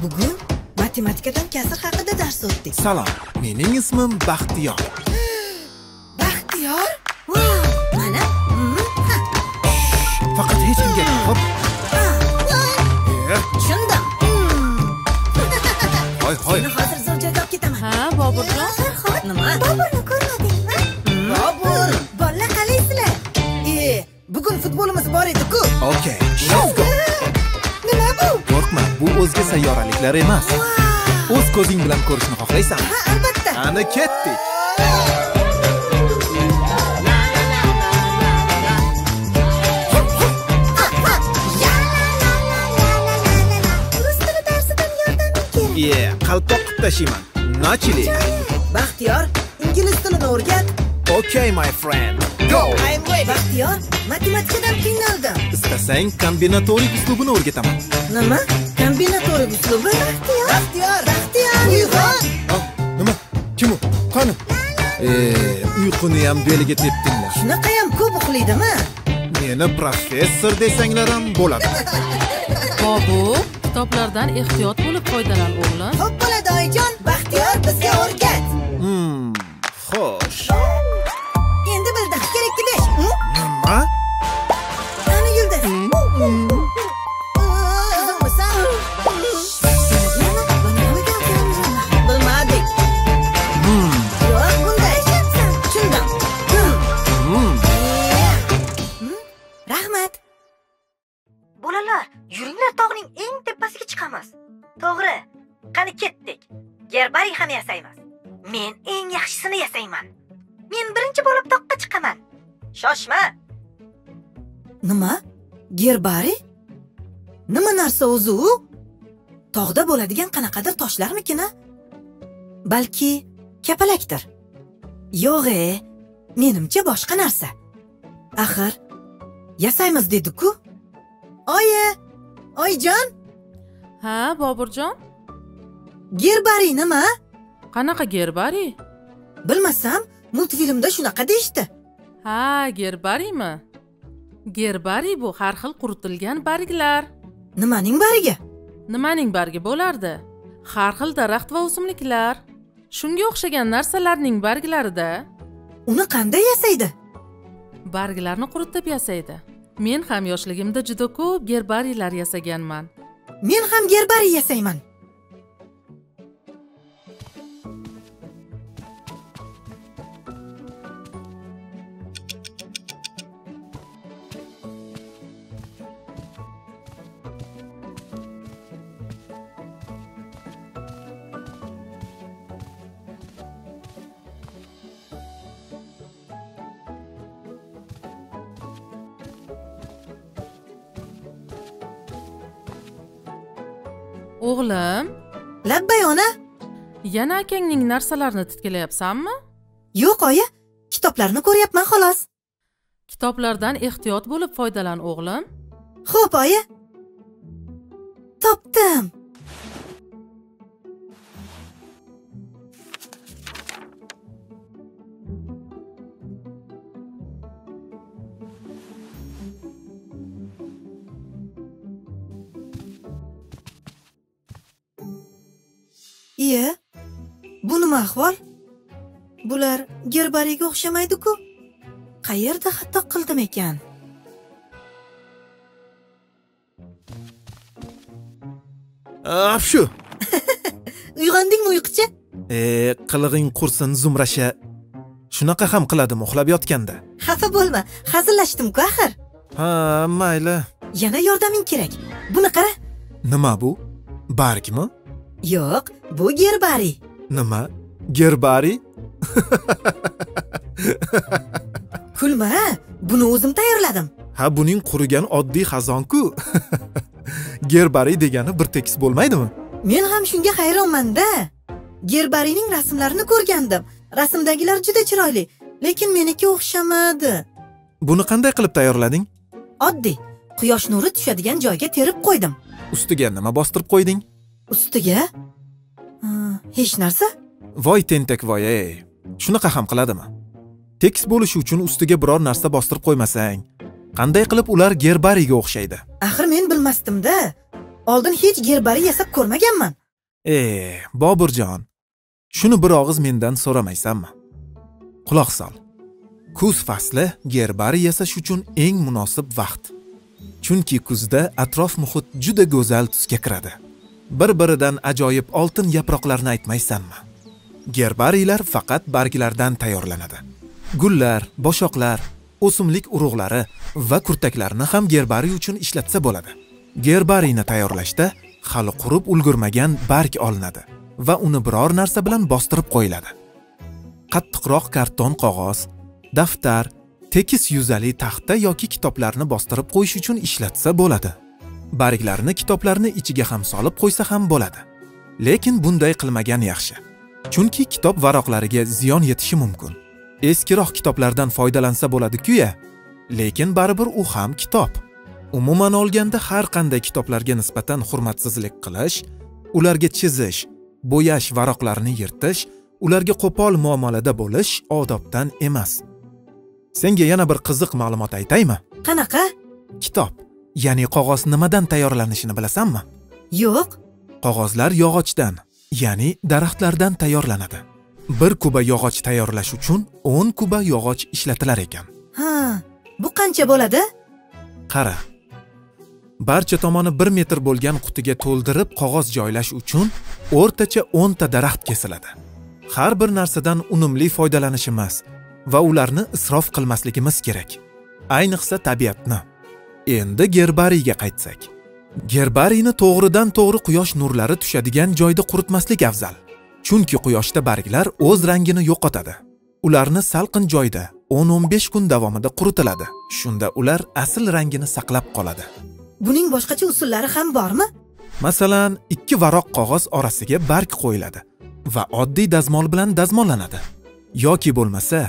Bugun matematikadan kasr haqida dars o'tdik. Salom, mening ismim Baxtiyor. Baxtiyor? Wow, mana. Faqat hech kimga hop. Tushundim. Hoy. Seni hozir zo'r joyga olib ketaman. Ha, Boburjon. Nima? Boburni ko'rmadingmi? Bobur, bolalar qalaysizlar? Bugun futbolimiz bor edi-ku. Okay, let's go. Nima bu? Qo'rqma, bu o'zga sayyoraliklar emas. O'z ko'zing bilan ko'rishni xohlaysanmi? Ha, albatta. Ana ketdik. Rus tili darsidan yordaming kerak. Qalpoq qilib tashiyman. Nachili. Baxtiyor, ingliz tilini o'rgat. Okay, my friend. Go. I'm ready. Baxtiyor, matematikadan qiynaldim. Istasang kombinatorik uslubini o'rgataman. Nima? Kombinatorik uslubi? Baxtiyor. Uyg'on. Nima? Kim u? Qani? Uyquni ham beliga tepdinglar. Shunaqa ham ko'p uxlaydimi? Meni professor desanglar ham bo'ladi. Bobur, kitoblardan ehtiyot bo'lib foydalan o'g'lim. Xo'p bo'ladi oyijon. Baxtiyor bizga o'rgat. Xo'sh. Endi bildim. Kerakli 5. Nima? Qani Yulduz? Qizimmisan? Bilmadik. Yo'q, bunday. Tushundim. Rahmat. Bolalar, yuringlar tog'ning eng tepasiga chiqamiz. To'g'ri. Qani ketdik. Gerbariy ham yasaymiz. Men eng yaxshisini yasayman. Men birinchi bo'lib toqqa chiqaman. Shoshma. Nima? Gerbariy? Nima narsa o'zi u? Tog'da bo'ladigan qanaqadir toshlarmikin-a? Balki kapalakdir. Yo'q, menimcha boshqa narsa. Axir yasaymiz dedi-ku. Oyijon? Ha, Boburjon. Gerbariy nima? Qanaqa gerbariy? Bilmasam, multfilmda shunaqa deyishdi. Ha, gerbariymi? Gerbariy bu har xil quritilgan barglar. Nimaning bariga? Nimaning bargi bo'lardi? Har xil daraxt va o'simliklar. Shunga o'xshagan narsalarning barglarida. Uni qanday yasaydi? Barglarni quritib yasaydi. Men ham yoshligimda juda ko'p gerbariylar yasaganman. Men ham gerbariy yasayman. O'g'lim, Labbay ona? yana akangning narsalarini titkilayapsanmi? Yo'q, oyi. Kitoblarni ko'ryapman xolos. Kitoblardan ehtiyot bo'lib foydalan o'g'lim. Xo'p, oyi. Topdim. Bu nima ahvol? Bular gerbariyga o'xshamaydi-ku. Qayerda xato qildim ekan? Shu. Uyg'ondingmi uyquchi? Qilig'ing qursin Zumrasha. Shunaqa ham qiladimi uxlab yotganda? Xafa bo'lma, hazillashdim-ku axir. Ha, mayli. Yana yordaming kerak. Buni qara. Nima bu? Bargmi? Yo'q, bu gerbariy. Nima? Gerbariy? Kulma, buni o'zim tayyorladim. Ha, buning qurigan oddiy xazon-ku. Gerbariy degani bir tekis bo'lmaydimi? Men ham shunga hayronman-da. Gerbariyning rasmlarini ko'rgandim. Rasmdagilar juda chiroyli, lekin meniki o'xshamadi. Buni qanday qilib tayyorlading? Oddiy, quyosh nuri tushadigan joyga terib qo'ydim. Ustiga nima bostirib qo'yding? Ustiga? Hech narsa? Voy tentak voy, Shunaqa ham qiladimi? Tekis bo'lishi uchun ustiga biror narsa bostirib qo'ymasang, qanday qilib ular gerbariyga o'xshaydi? Axir men bilmasdim-da. Oldin hech gerbariy yasab ko'rmaganman. Boburjon, shuni bir og'iz mendan so'ramaysanmi? Quloq sol. Kuz fasli gerbariy yasash uchun eng munosib vaqt. Chunki kuzda atrof muhit juda go'zal tusga kiradi. Bir-biridan ajoyib oltin yaproqlarni aytmaysanmi? Gerbariylar faqat barglardan tayyorlanadi. Gullar, boshoqlar, o'simlik urug'lari va kurtaklarni ham gerbariy uchun ishlatsa bo'ladi. Gerbariyni tayyorlashda hali qurib ulgurmagan barg olinadi va uni biror narsa bilan bostirib qo'yiladi. Qattiqroq karton qog'oz, daftar, tekis yuzali taxta yoki kitoblarni bostirib qo'yish uchun ishlatsa bo'ladi. Barglarni kitoblarni ichiga ham solib qo'ysa ham bo'ladi. Lekin bunday qilmagan yaxshi. Chunki kitob varaqlariga ziyon yetishi mumkin. Eskiroq kitoblardan foydalansa bo'ladi-ku-ya, lekin baribir u ham kitob. Umuman olganda har qanday kitoblarga nisbatan hurmatsizlik qilish, ularga chizish, bo'yash varaqlarini yirtish, ularga qo'pol muomalada bo'lish odobdan emas. Senga yana bir qiziq ma'lumot aytaymi? Qanaqa? Kitob, ya'ni qog'oz nimadan tayyorlanishini bilasanmi? Yo'q. Qog'ozlar yog'ochdan, ya'ni daraxtlardan tayyorlanadi. 1 kuba yog'och tayyorlash uchun 10 kuba yog'och ishlatilar ekan. Ha, bu qancha bo'ladi? Qara. Barcha tomoni 1 metr bo'lgan qutiga to'ldirib qog'oz joylash uchun o'rtacha 10 ta daraxt kesiladi. Har bir narsadan unumli foydalanishimiz va ularni isrof qilmasligimiz kerak. Ayniqsa tabiatni. Endi gerbariyga qaytsak. Gerbariyni to'g'ridan-to'g'ri quyosh nurlari tushadigan joyda quritmaslik afzal. Chunki quyoshda barglar o'z rangini yo'qotadi. Ularni salqin joyda 10-15 kun davomida quritiladi. Shunda ular asl rangini saqlab qoladi. Buning boshqacha usullari ham bormi? Masalan, 2 varoq qog'oz orasiga barg qo'yiladi va oddiy dazmol bilan dazmollanadi. Yoki bo'lmasa,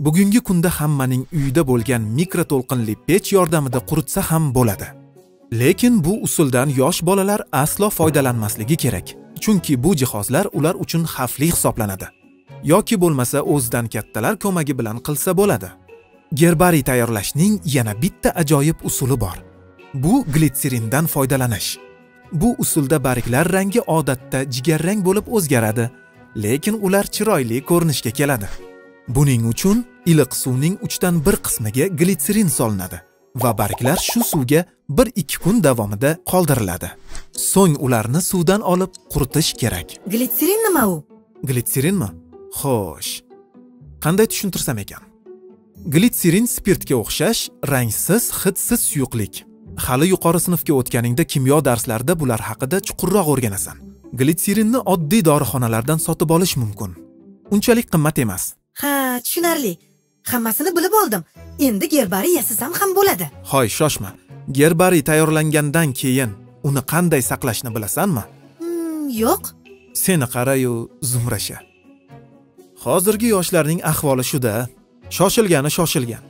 bugungi kunda hammaning uyida bo'lgan mikroto'lqinli pech yordamida quritsa ham bo'ladi. Lekin bu usuldan yosh bolalar aslo foydalanmasligi kerak. Chunki bu jihozlar ular uchun xavfli hisoblanadi. Yoki bo'lmasa o'zidan kattalar ko'magi bilan qilsa bo'ladi. Gerbariy tayyorlashning yana bitta ajoyib usuli bor. Bu glitserindan foydalanish. Bu usulda barglar rangi odatda jigarrang bo'lib o'zgaradi, lekin ular chiroyli ko'rinishga keladi. Buning uchun iliq suvning 3dan 1 qismiga glitserin solinadi va barglar shu suvga 1-2 kun davomida qoldiriladi. So'ng ularni suvdan olib quritish kerak. Glitserin nima u? Glitserinmi? Xo'sh. Qanday tushuntirsam ekan? Glitserin spirtga o'xshash rangsiz, hidsiz suyuqlik. Hali yuqori sinfga o'tganingda kimyo darslarida bular haqida chuqurroq o'rganasan. Glitserinni oddiy dorixonalardan sotib olish mumkin. Unchalik qimmat emas. Ha, tushunarli. Hammasini bilib oldim. Endi gerbariy yasasam ham bo'ladi. Hoy, shoshma. Gerbariy tayyorlangandan keyin uni qanday saqlashni bilasanmi? Yo'q. Seni qara-yu, Zumrasha. Hozirgi yoshlarning ahvoli shu-da. Shoshilgan.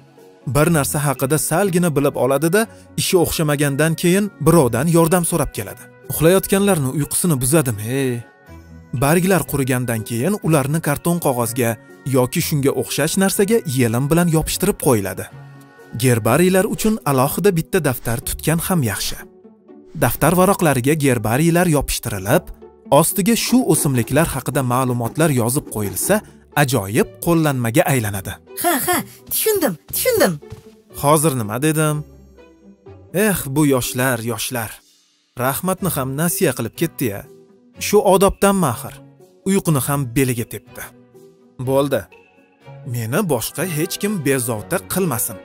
Bir narsa haqida salgina bilib oladi-da, ishi o'xshamagandan keyin birovdan yordam so'rab keladi. Uxlayotganlarning uyqusini buzadimi? Barglar qurigandan keyin ularni karton qog'ozga yoki shunga o'xshash narsaga yelim bilan yopishtirib qo'yiladi. Gerbariylar uchun alohida bitta daftar tutgan ham yaxshi. Daftar varaqlariga gerbariylar yopishtirilib, ostiga shu o'simliklar haqida ma'lumotlar yozib qo'yilsa, ajoyib qo'llanmaga aylanadi. Ha, tushundim. Hozir nima dedim? Bu yoshlar. Rahmatni ham nasiya qilib ketdi-ya. Shu odobdan mahir. Uyquni ham beliga tepdi. Bo'ldi. Meni boshqa hech kim bezovta qilmasin.